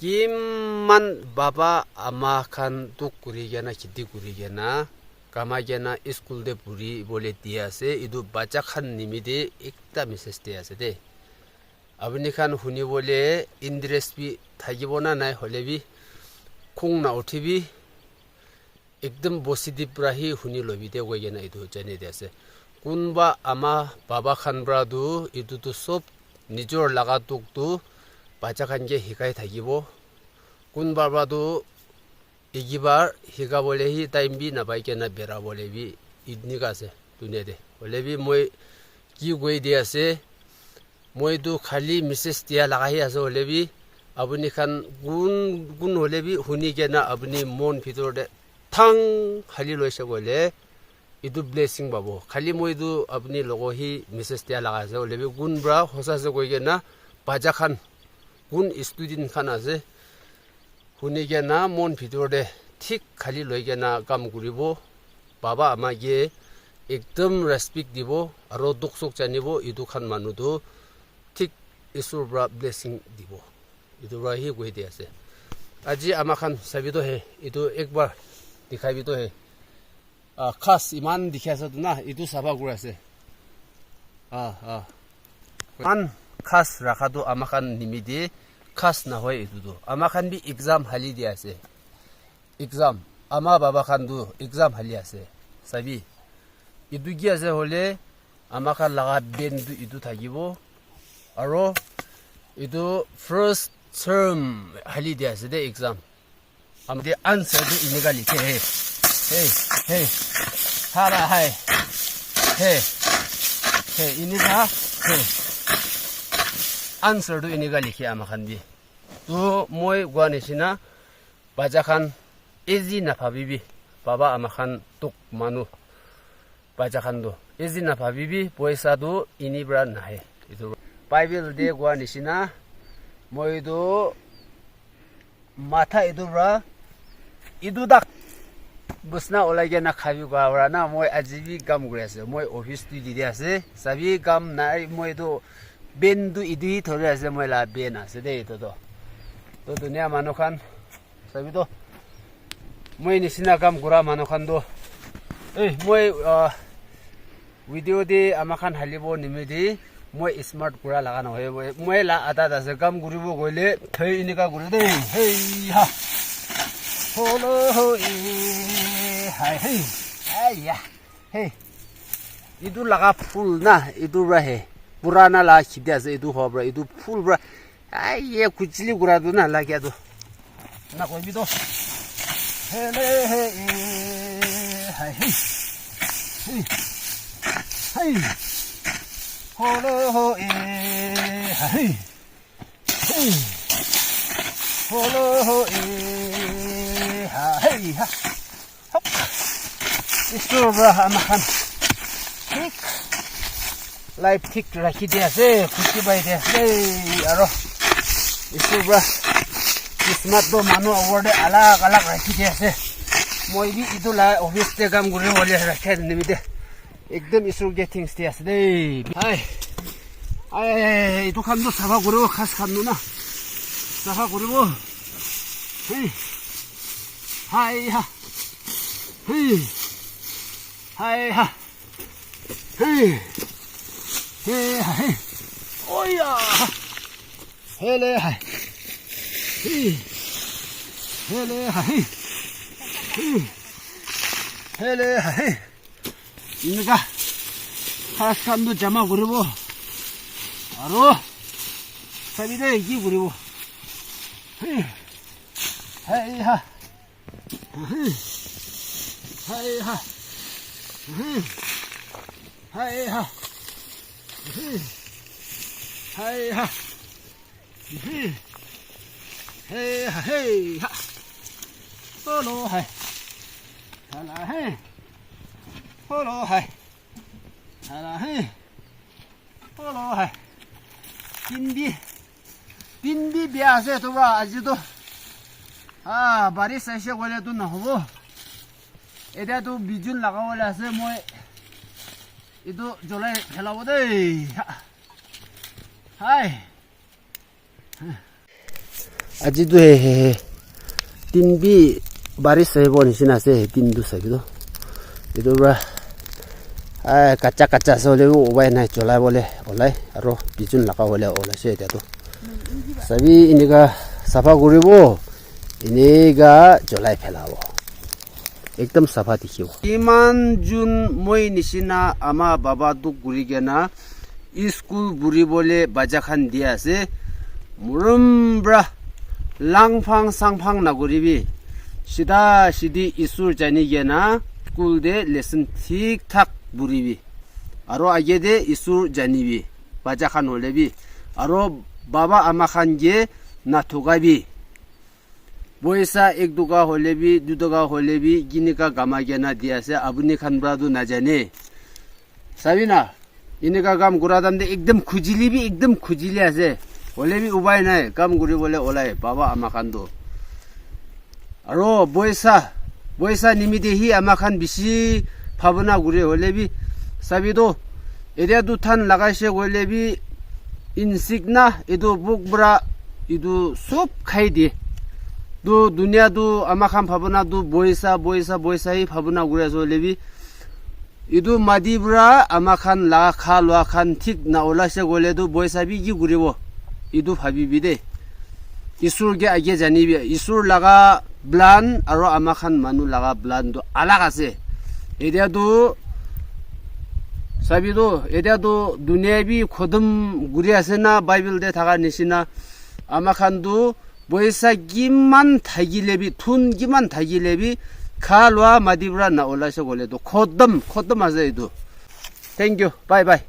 কিমান বাবা আমা খান তো কৰি গেনা খেতি কৰি গেনা কামা গেনা স্কুল দে পুৰি বলে দিয়া আছে ইদু বাচ্চা খান নিমিদে একটা মেসেজ দিয়া আছে দে আপুনি খান শুনিবলে ইন্টারেস্ট বি থাকিব না নাই হলেবি খুং না উঠিবি একদম বসিদি প্ৰাহি শুনি লবি দে গৈ গেনা ইদু জানি দে আছে কোনবা আমা বাবা খান ব্ৰাদু ইদু তো সব নিজৰ লাগা তুকটো বাচ্চা খানকে শিকাই থাকিব কোনবা ব্ৰাদু এগিবাৰ শিকাবলে হি টাইম বি নাপাই কেনা বেৰাবলে বি ইদনি কাছে দুনিয়া দে হলেবি মই কি গৈ দি আছে মই তো খালি মেসেজ দিয়া লাগাই আছে হলেবি আপুনি খান গুণ হলেবি শুনি কেনা আপুনি মন ভিতৰতে থাং খালি লৈছে গলে ইদু ব্লেসিং পাবো খালি মই তো আপুনি লগহি মেসেজ দিয়া লাগাই আছে হলেবি গুণ ব্ৰা হসাছে গৈ কেনা বাচ্চা খান কোন স্টুডেন্ট খান আছে শুনি কেনা মন ভিতৰতে ঠিক খালি লৈ কেনা কাম কৰিব বাবা আমাকে একদম ৰেসপেক্ট দিব আৰু দুখ সুখ জানিব ইদু খান মানুহটো ঠিক ঈশ্বৰ ব্ৰা ব্লেসিং দিব ইদু ৰাহি গৈ দি আছে আজি আমা খান সাবিতো হে ইদু একবাৰ দেখাবিতো হে খাস ইমান দেখি আছে না ইদু সাবা গুৰ আছে মান খাস ৰাখাটো আমা খান নিমিদি খাস না হয় ইদু আমা খান বি এক্সাম হালি দি আছে এক্সাম আমা বাবা খান দু এক্সাম হালি আছে সাবি ইদু কি আছে হলে আমা খান লাগা বেন দু ইদু থাকিব আৰু ইদু ফার্স্ট টার্ম হালি দি আছে দে এক্সাম আমদে আনসার দু ইনিগা লিখে হে হারা হাই হে ইনিগা হে আনসার দু ইনিগা লিখে আমা খান বি তো মই গোৱা নিচিনা বাচ্চা খান এজি নাভাবিবি বাবা আমা খান তুক মানু বাচ্চা খান দো এজি নাভাবিবি পয়সা দো ইনিব্ৰা নাহে ইদু বাইবেল দে গোৱা নিচিনা মই দো মাথা ইদুব্ৰা ইদু দাক বুসনা ওলাইগে না খাবি গোৱা না মই আজিবি কাম কৰি আছে মই অফিস দি দি আছে সাবি কাম নাই মই দো বেন্দু ইদি ধৰে আছে মই লা বেন আছে দে তো তো দুনিয়া মানুহ খান সাবি তো মই নিচিনা কাম কৰা মানুহ খান দো মই ভিডিও দি আমা খান হালিব নিমিদি মই স্মার্ট কৰা লাগা নহয় মই লা আটা আছে কাম কৰিব গলে থৈ ইনিকা কৰি দে হেই হা হলো হাই হেই আইয়া হেই ইদু লাগা ফুল না ইদু ৰাহে পুৰানা লা খিদি আছে ইদু হবৰা ইদু ফুল ব্ৰা আইয়া কুচলি গুৰা দু না লাগিয়া দু না কইবি তো হেলে হে হাই হেই হেই হলো হাই হেই হলো হাই হা হপ ঈশ্বৰ ব্ৰা আমা খান ঠিক লাইফ ঠিক ৰাখি দি আছে খুচি বাই দি আছে আৰু ঈশ্বৰ ব্ৰা কিসমত তো মানুহ অৱৰ্ডে আলাগ আলাগ ৰাখি দি আছে মই বি ইদু লা অফিস তে কাম কৰি হলে ৰাখে নিমিদে একদম ঈশ্বৰ গে থিংস দি আছে দেই হাই ইদু খান তো চাফা কৰিব খাস খান না চাফা কৰিব হেই হাই হা হেই হাই হা হেই হেই ওয়া হেলে হাই হেলে হাই হেলে হাই ইনিকা খাস খানটো জমা কৰিব আৰু সাবিদে কি কৰিব হেই হা হাই হা হাই হা হাই হা হেই হা হলো হাই হালা হে হলো হাই হালা হে হলো হাই তিনবি বিয়া আছে তোমরা আজি তো বারিশ আইসে গলে তো নহব এটা তো বিজুন লাগাবলে আছে মই এইটো জ্বলাই ফেলাব দেই হাই 아직도 해 딘비 바리스 해보니 지나세 딘도 사기도 이도라 아 까짜까짜 소리 오바이나 졸라 볼래 올라이 아로 비준 나가 올래 올라셔야 돼도 사비 이니가 사파 구리고 이니가 졸라이 펠라고 एकदम सफा देखियो इमान जुन moi निसिना आमा बाबा दु गुरिगेना स्कूल बुरी बोले बाजा खान दिया से मुरमब्रा लांगफांग सांगफांग नागुरिबी सीधा सीधी इसुर जानी गेना स्कूल दे लेसन ठीक ठाक बुरीबी आरो आगे दे इसुर जानीबी बाजा खान होलेबी आरो बाबा आमा खान गे नाथुगाबी बोयसा एक दुगा होलेबी दुदगा होलेबी गिनिका गामा गेना दिया से अबुनी खान ब्रादु ना जाने साबिना इनका काम गुरादाम दे एकदम खुजिली आसे होलेबी उबाय नाय काम गुरी बोले ओलाय बाबा आमा खान दो आरो बोयसा निमिदे ही आमा खान बिसी फाबना गुरी होलेबी साबिदो एरिया दु थान लगाइसे होलेबी इनसिकना इदु बुकब्रा इदु सब खाइ दे दु दुनिया दु आमा खान फाबना दु बोयसा ही फाबना गुरे होलेबी इदु मादिब्रा आमा खान ला खा लवा खान ठीक ना ओलासे गोले दु बोयसा भी गि गुरिबो इदु फाबि बिदे इसुर गे आगे जानिबि इसुर लगा ब्लान आरो आमा खान मानु लगा ब्लान दु अलग आसे एरिया दु साबिदो एरिया दु दुनिया भी खोदम गुरि आसे ना बाइबल दे थागा निसिना आमा खान दु बोयसा गिमान थागिलेबि थुन गिमान थागिलेबि खालवा मादिब्रा ना ओलासे गोले दु खोदम आसे इदु थैंक यू बाय बाय